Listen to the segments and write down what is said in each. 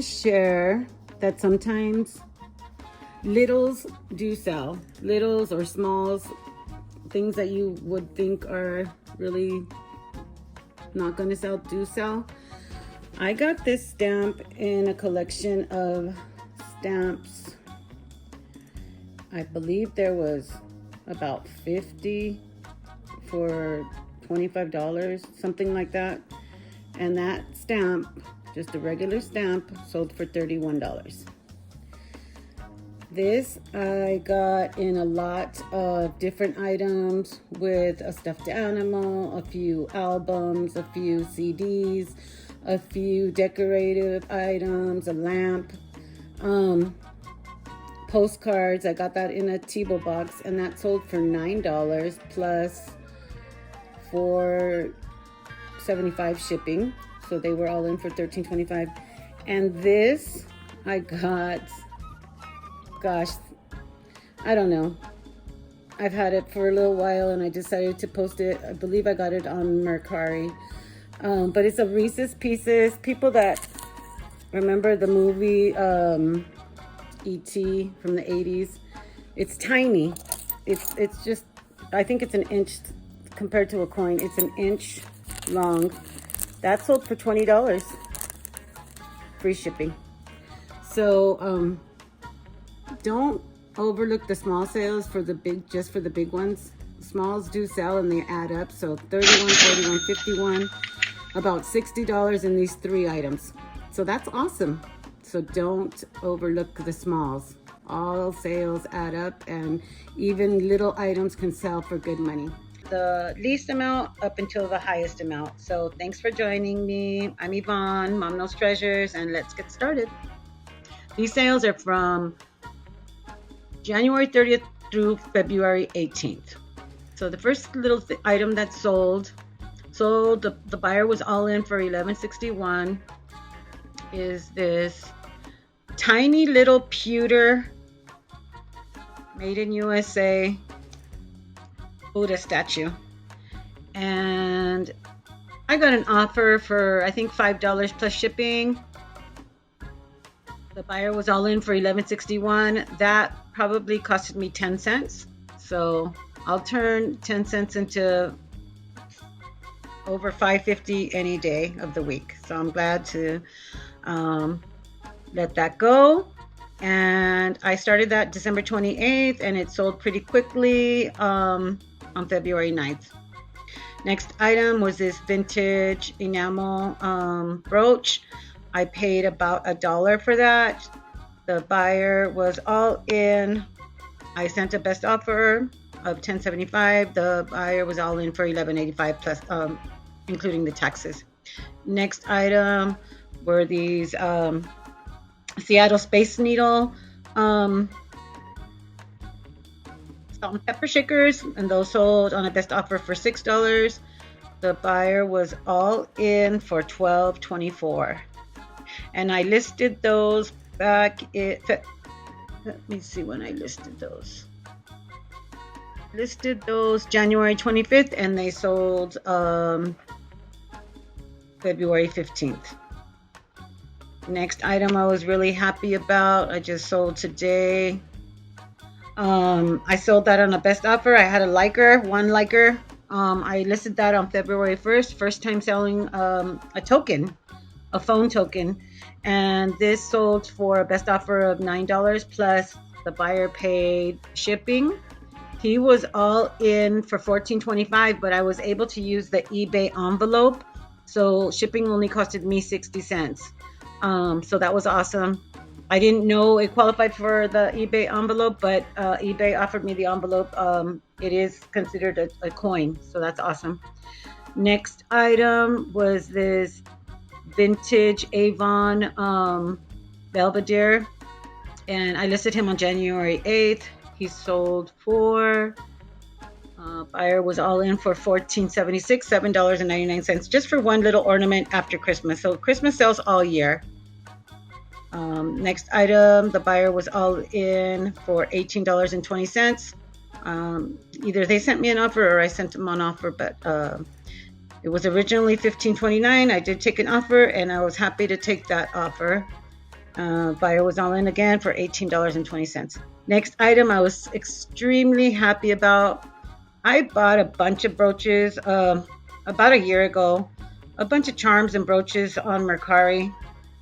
share that sometimes littles do sell. Littles or smalls, things that you would think are really not going to sell, do sell. I got this stamp in a collection of stamps. I believe there was about 50 for $25, something like that. And that stamp, just a regular stamp, sold for $31. This I got in a lot of different items with a stuffed animal, a few albums, a few CDs, a few decorative items, a lamp, postcards. I got that in a Tebow box, and that sold for $9 plus $4.75 shipping. So they were all in for $13.25. And this I got, gosh, I don't know. I've had it for a little while and I decided to post it. I believe I got it on Mercari. But it's a Reese's Pieces. People that remember the movie E.T. from the 80s, it's tiny. It's just, I think it's an inch compared to a coin. It's an inch long. That sold for $20. Free shipping. So don't overlook the small sales for the big, just for the big ones. Smalls do sell and they add up. So 31, 41, 51, about $60 in these 3 items. So that's awesome. So don't overlook the smalls. All sales add up, and even little items can sell for good money. The least amount up until the highest amount. So thanks for joining me. I'm Yvonne, Mom Knows Treasures, and let's get started. These sales are from January 30th through February 18th. So the first little item that sold, the buyer was all in for $11.61, is this tiny little pewter, made in USA Buddha statue. And I got an offer for, I think, $5 plus shipping. The buyer was all in for $11.61. That probably costed me 10 cents. So I'll turn 10 cents into over $5.50 any day of the week. So I'm glad to let that go. And I started that December 28th, and it sold pretty quickly on February 9th. Next item was this vintage enamel brooch. I paid about $1 for that. The buyer was all in. I sent a best offer of $10.75. The buyer was all in for $11.85 plus including the taxes. Next item were these Seattle Space Needle salt and pepper shakers, and those sold on a best offer for $6. The buyer was all in for $12.24, and I listed those back in, let me see when I listed those. Listed those January 25th, and they sold February 15th. Next item I was really happy about, I just sold today. I sold that on a best offer. I had a one liker. I listed that on February 1st, first time selling a token, a phone token. And this sold for a best offer of $9 plus the buyer paid shipping. He was all in for $14.25, but I was able to use the eBay envelope. So shipping only costed me 60 cents. So that was awesome. I didn't know it qualified for the eBay envelope, but eBay offered me the envelope. It is considered a coin, so that's awesome. Next item was this vintage Avon Belvedere, and I listed him on January 8th. He sold for, buyer was all in for $14.76, $7.99, just for one little ornament after Christmas. So Christmas sells all year. Next item, the buyer was all in for $18.20. Either they sent me an offer or I sent them an offer, but it was originally $15.29. I did take an offer, and I was happy to take that offer. Buyer was all in again for $18.20. Next item I was extremely happy about. I bought a bunch of brooches about a year ago, a bunch of charms and brooches on Mercari,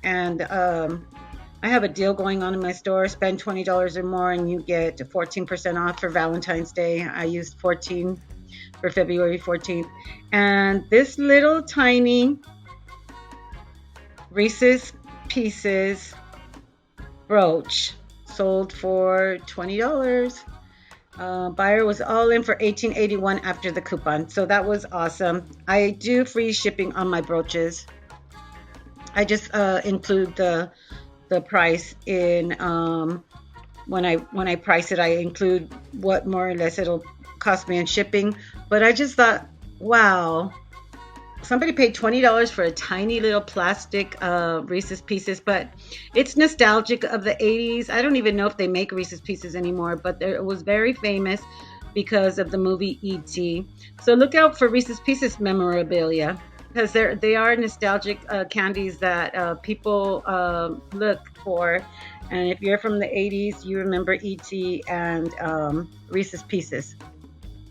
and I have a deal going on in my store. Spend $20 or more and you get 14% off for Valentine's Day. I used 14 for February 14th. And this little tiny Reese's Pieces brooch sold for $20. Buyer was all in for $18.81 after the coupon. So that was awesome. I do free shipping on my brooches. I just include the price in when I price it. I include what more or less it'll cost me in shipping. But I just thought, wow, somebody paid $20 for a tiny little plastic Reese's Pieces, but it's nostalgic of the 80s. I don't even know if they make Reese's Pieces anymore, but it was very famous because of the movie E.T. So look out for Reese's Pieces memorabilia, because they are nostalgic candies that people look for. And if you're from the 80s, you remember E.T. and Reese's Pieces.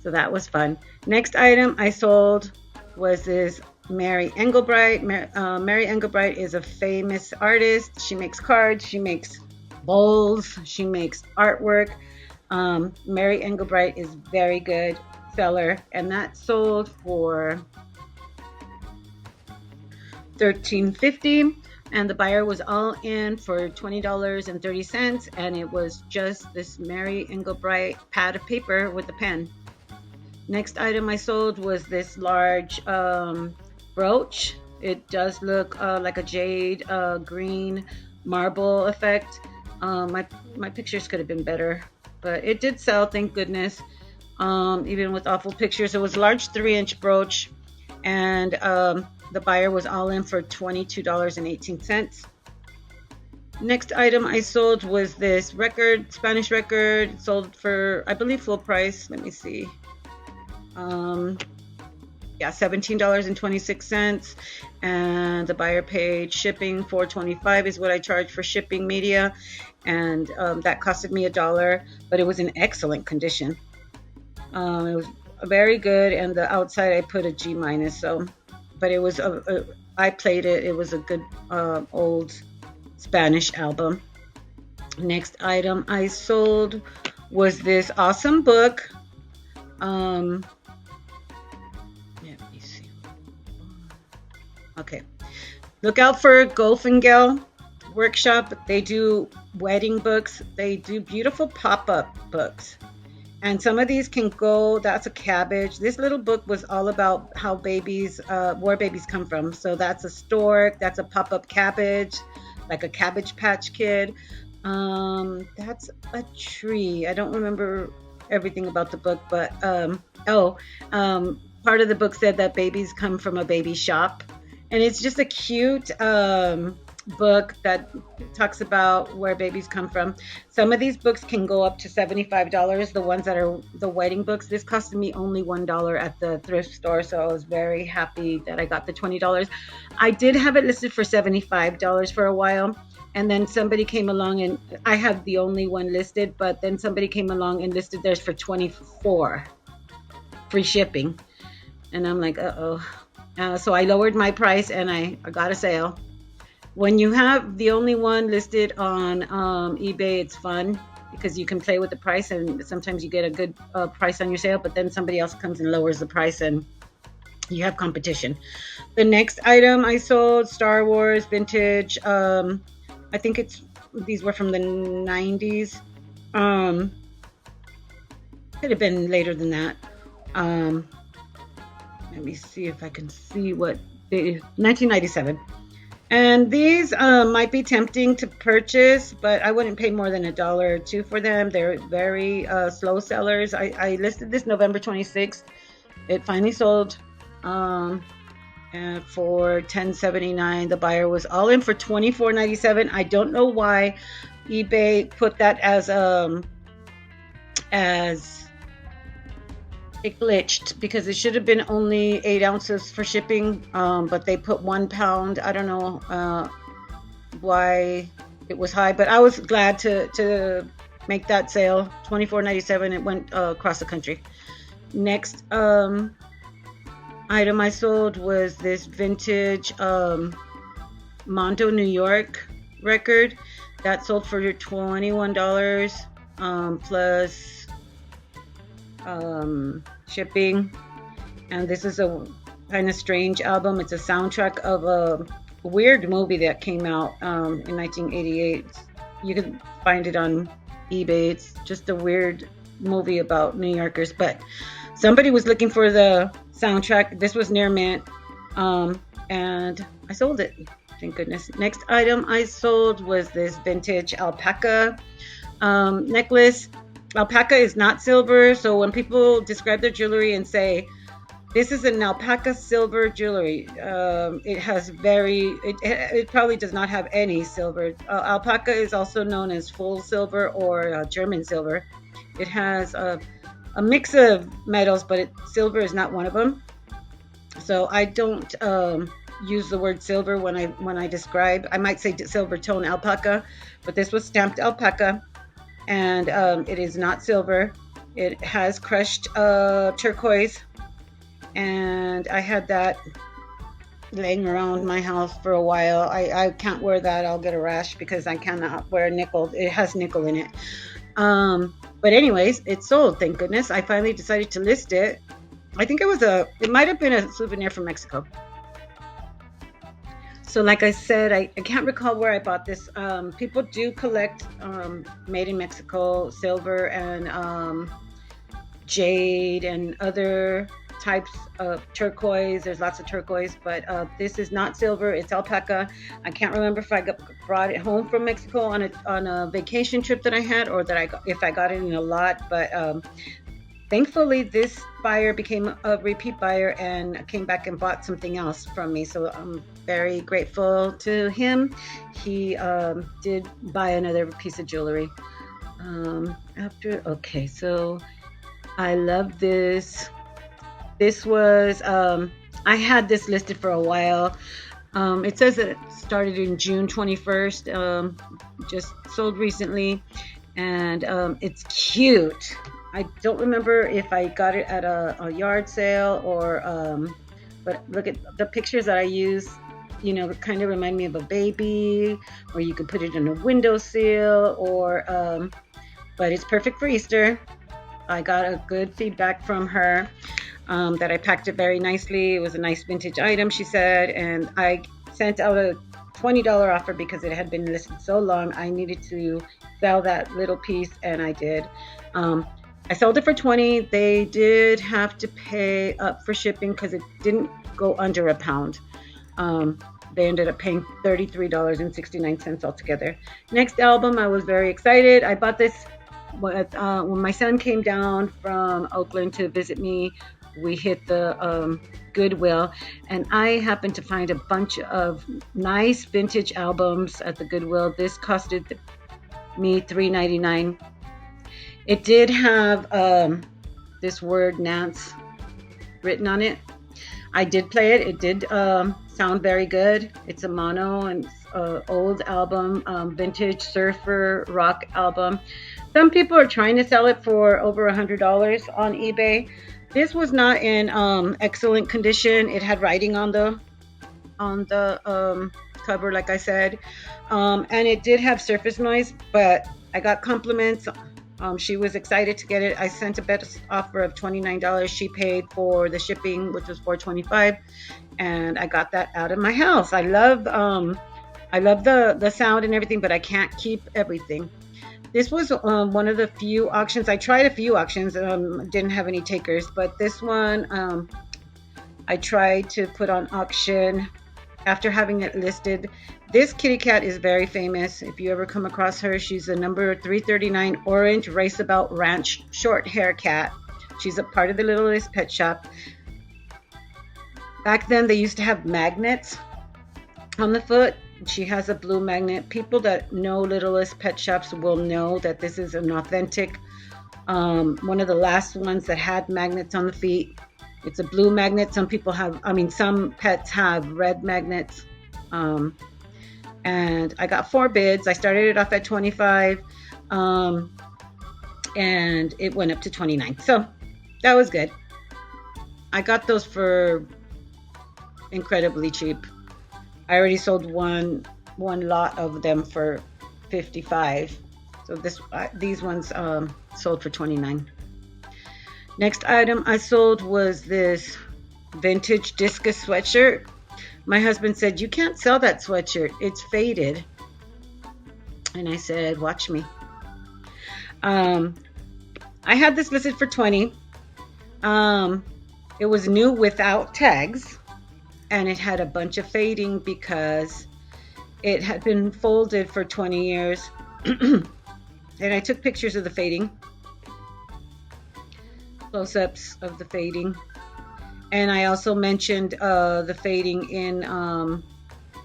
So that was fun. Next item I sold was this Mary Engelbreit. Mary Engelbreit is a famous artist. She makes cards, she makes bowls, she makes artwork. Mary Engelbreit is very good seller, and that sold for $13.50, and the buyer was all in for $20.30, and it was just this Mary Engelbreit pad of paper with a pen. Next item I sold was this large brooch. It does look like a jade green marble effect. My pictures could have been better, but it did sell, thank goodness. Even with awful pictures. It was a large 3-inch brooch, and the buyer was all in for $22.18. Next item I sold was this record, Spanish record. It sold for, I believe, full price. Let me see. Yeah, $17.26, and the buyer paid shipping $4.25 is what I charged for shipping media, and that costed me $1, but it was in excellent condition. It was very good, and the outside I put a G minus. So, but it was I played it. It was a good old Spanish album. Next item I sold was this awesome book. Let me see. Okay, look out for Golfingale Workshop. They do wedding books. They do beautiful pop-up books. And some of these can go, that's a cabbage. This little book was all about how babies, where babies come from. So that's a stork, that's a pop-up cabbage, like a Cabbage Patch Kid. That's a tree. I don't remember everything about the book, but part of the book said that babies come from a baby shop. And it's just a cute book that talks about where babies come from. Some of these books can go up to $75. The ones that are the wedding books, this costed me only $1 at the thrift store, so I was very happy that I got the $20. I did have it listed for $75 for a while, and then somebody came along, and I had the only one listed, but then somebody came along and listed theirs for $24, free shipping, and I'm like, so I lowered my price and I got a sale. When you have the only one listed on eBay, it's fun because you can play with the price, and sometimes you get a good price on your sale, but then somebody else comes and lowers the price and you have competition. The next item I sold, Star Wars vintage. I think these were from the 90s. Could have been later than that. Let me see if I can see what 1997. And these might be tempting to purchase, but I wouldn't pay more than $1 or $2 for them. They're very slow sellers. I listed this November 26th. It finally sold for $10.79. The buyer was all in for $24.97. I don't know why eBay put that as it glitched, because it should have been only 8 ounces for shipping, but they put 1 pound. I don't know why it was high, but I was glad to make that sale. $24.97. It went across the country. Next item I sold was this vintage Mondo New York record that sold for $21 plus shipping. And this is a kind of strange album. It's a soundtrack of a weird movie that came out in 1988. You can find it on eBay. It's just a weird movie about New Yorkers, but somebody was looking for the soundtrack. This was near mint, and I sold it. Thank goodness. Next item I sold was this vintage alpaca necklace. Alpaca is not silver, so when people describe their jewelry and say, this is an alpaca silver jewelry, it has it probably does not have any silver. Alpaca is also known as full silver or German silver. It has a mix of metals, but silver is not one of them. So I don't use the word silver when I describe. I might say silver tone alpaca, but this was stamped alpaca, and it is not silver. It has crushed turquoise, and I had that laying around my house for a while. I can't wear that. I'll get a rash because I cannot wear nickel. It has nickel in it. But anyways, it sold, thank goodness. I finally decided to list it. I think it might have been a souvenir from Mexico. So like I said, I can't recall where I bought this. People do collect made in Mexico silver and jade and other types of turquoise. There's lots of turquoise, but this is not silver. It's alpaca. I can't remember if I brought it home from Mexico on a vacation trip that I had, or if I got it in a lot. But thankfully, this buyer became a repeat buyer and came back and bought something else from me. So I'm very grateful to him. He did buy another piece of jewelry. Okay, so I love this. This was, I had this listed for a while. It says that it started in June 21st, just sold recently, and it's cute. I don't remember if I got it at a yard sale or, but look at the pictures that I use, kind of remind me of a baby, or you could put it in a windowsill, or, but it's perfect for Easter. I got a good feedback from her. That I packed it very nicely. It was a nice vintage item, she said, and I sent out a $20 offer because it had been listed so long. I needed to sell that little piece, and I did. I sold it for $20. They did have to pay up for shipping because it didn't go under a pound. They ended up paying $33.69 altogether. Next album, I was very excited. I bought this when my son came down from Oakland to visit me. We hit the Goodwill, and I happened to find a bunch of nice vintage albums at the Goodwill. This costed me $3.99. It did have this word Nance written on it. I did play it. It did sound very good. It's a mono and old album, vintage surfer rock album. Some people are trying to sell it for over $100 on eBay. This was not in excellent condition. It had writing on the cover, like I said, and it did have surface noise, but I got compliments. She was excited to get it. I sent a best offer of $29. She paid for the shipping, which was $4.25, and I got that out of my house. I love the sound and everything, but I can't keep everything. This was one of the few auctions. I tried a few auctions, didn't have any takers, but this one I tried to put on auction after having it listed. This kitty cat is very famous. If you ever come across her, she's a number 339 orange Raceabout Ranch short hair cat. She's a part of the Littlest Pet Shop. Back then, they used to have magnets on the foot. She has a blue magnet. People that know Littlest Pet Shops will know that this is an authentic, one of the last ones that had magnets on the feet. It's a blue magnet. Some pets have red magnets. and I got 4 bids. I started it off at 25, and it went up to 29. So that was good. I got those for incredibly cheap. I already sold one lot of them for 55. So these ones sold for 29. Next item I sold was this vintage discus sweatshirt. My husband said, "You can't sell that sweatshirt. It's faded." And I said, "Watch me." I had this listed for 20. It was new without tags, and it had a bunch of fading because it had been folded for 20 years. And I took pictures of the fading, close-ups of the fading, and I also mentioned the fading in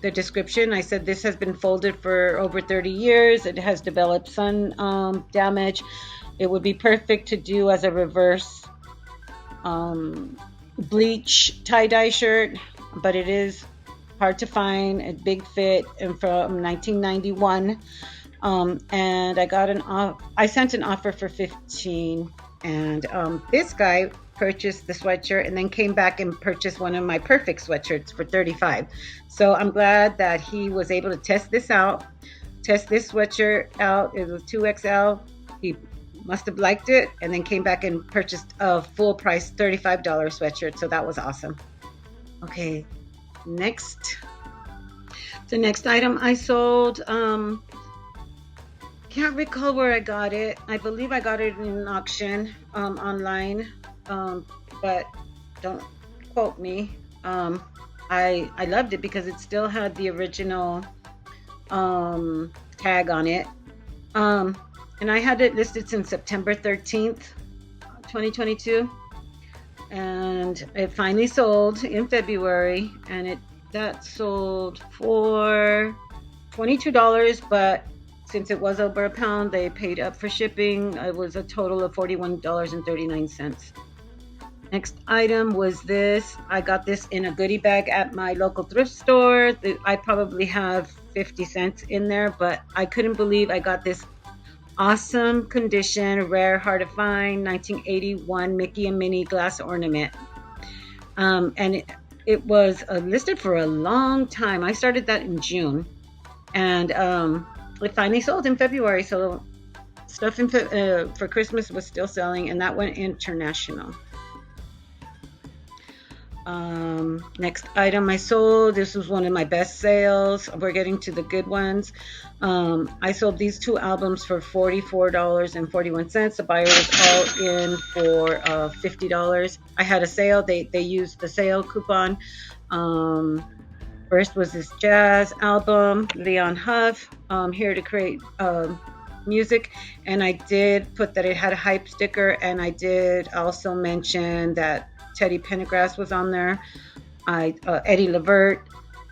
the description. I said this has been folded for over 30 years. It has developed sun damage. It would be perfect to do as a reverse bleach tie-dye shirt, but it is hard to find, a big fit, and from 1991. And I sent an offer for 15, and this guy purchased the sweatshirt and then came back and purchased one of my perfect sweatshirts for 35. So I'm glad that he was able to test this sweatshirt out. It was 2XL. He must have liked it and then came back and purchased a full price $35 sweatshirt. So that was awesome. Okay, the next item I sold, can't recall where I got it. I believe I got it in an auction online, but don't quote me. I loved it because it still had the original tag on it, and I had it listed since September 13th, 2022, and it finally sold in February, and that sold for $22, but since it was over a pound, they paid up for shipping. It was a total of $41.39. Next item was this. I got this in a goodie bag at my local thrift store. I probably have 50 cents in there, but I couldn't believe I got this awesome condition, rare, hard to find, 1981 Mickey and Minnie glass ornament. And it was listed for a long time. I started that in June, and it finally sold in February. So stuff for Christmas was still selling, and that went international. Next item I sold, this was one of my best sales. We're getting to the good ones. I sold these 2 albums for $44.41. The buyer was all in for $50. I had a sale. They used the sale coupon. First was this jazz album, Leon Huff, Here to Create Music, and I did put that it had a hype sticker, and I did also mention that Teddy Pendergrass was on there, Eddie Levert,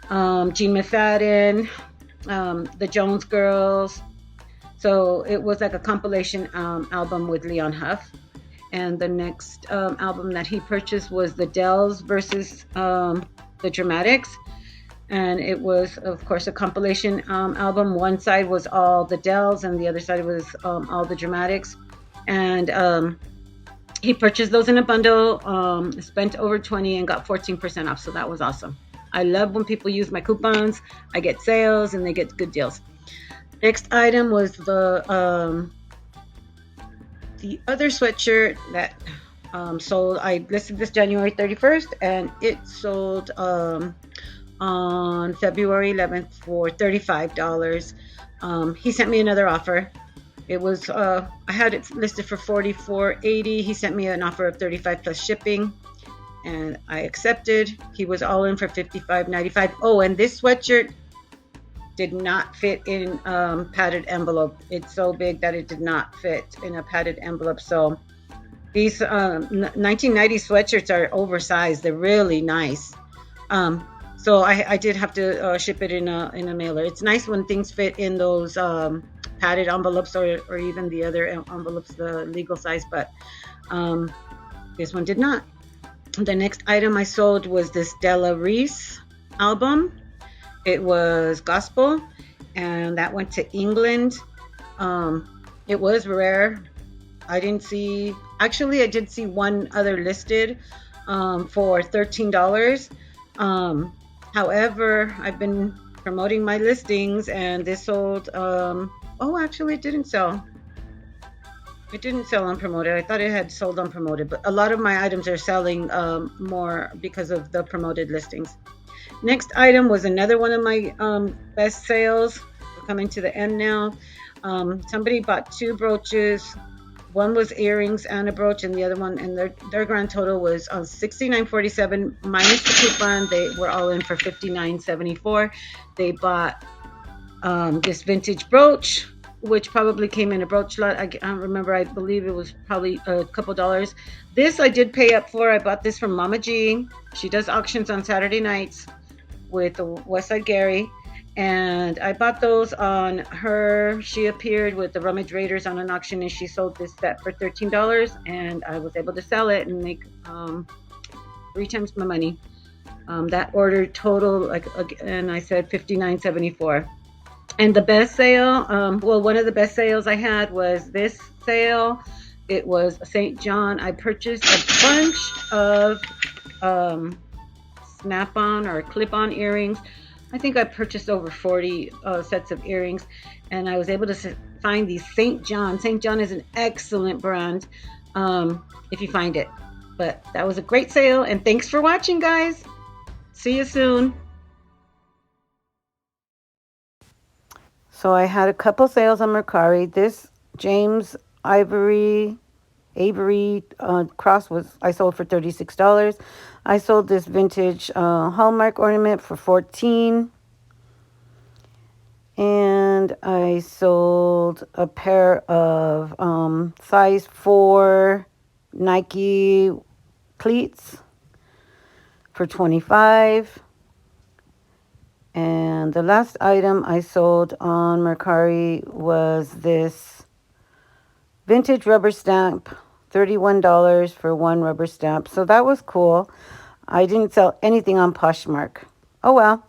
Gene McFadden, the Jones Girls. So it was like a compilation album with Leon Huff. And the next album that he purchased was the Dells versus the Dramatics. And it was, of course, a compilation album. One side was all the Dells, and the other side was all the Dramatics. And he purchased those in a bundle, spent over 20 and got 14% off. So that was awesome. I love when people use my coupons. I get sales and they get good deals. Next item was the other sweatshirt that sold. I listed this January 31st, and it sold on February 11th for $35. He sent me another offer. It was I had it listed for $44.80. He sent me an offer of $35 plus shipping, and I accepted. He was all in for $55.95. Oh, and this sweatshirt did not fit in padded envelope. It's so big that it did not fit in a padded envelope. So these 1990 sweatshirts are oversized. They're really nice. So I did have to ship it in a mailer. It's nice when things fit in those padded envelopes or even the other envelopes, the legal size, but this one did not. The next item I sold was this Della Reese album, It was gospel, and that went to England. It was rare. I didn't see, actually, I did see one other listed for $13. Um, However, I've been promoting my listings and this sold. Oh, actually, it didn't sell. It didn't sell unpromoted. I thought it had sold unpromoted, but a lot of my items are selling more because of the promoted listings. Next item was another one of my best sales. We're coming to the end now. Somebody bought two brooches. One was earrings and a brooch, and the other one, and their grand total was 69.47 minus the coupon. They were all in for 59.74. They bought this vintage brooch, which probably came in a brooch lot. I don't remember. I believe it was probably a couple dollars. This I did pay up for. I bought this from Mama G. She does auctions on Saturday nights with the Westside Gary. And I bought those on her. She appeared with the Rummage Raiders on an auction, and she sold this set for $13. And I was able to sell it and make 3 times my money. That order total, like, and I said 59.74. And the best sale, well, one of the best sales I had was this sale. It was St. John. I purchased a bunch of snap-on or clip-on earrings. I think I purchased over 40 sets of earrings, and I was able to find these St. John. St. John is an excellent brand if you find it. But that was a great sale, and thanks for watching, guys. See you soon. So I had a couple sales on Mercari. This James Avery cross was I sold for $36. I sold this vintage Hallmark ornament for $14. And I sold a pair of size 4 Nike cleats for $25. And the last item I sold on Mercari was this vintage rubber stamp, $31 for one rubber stamp. So that was cool. I didn't sell anything on Poshmark. Oh well.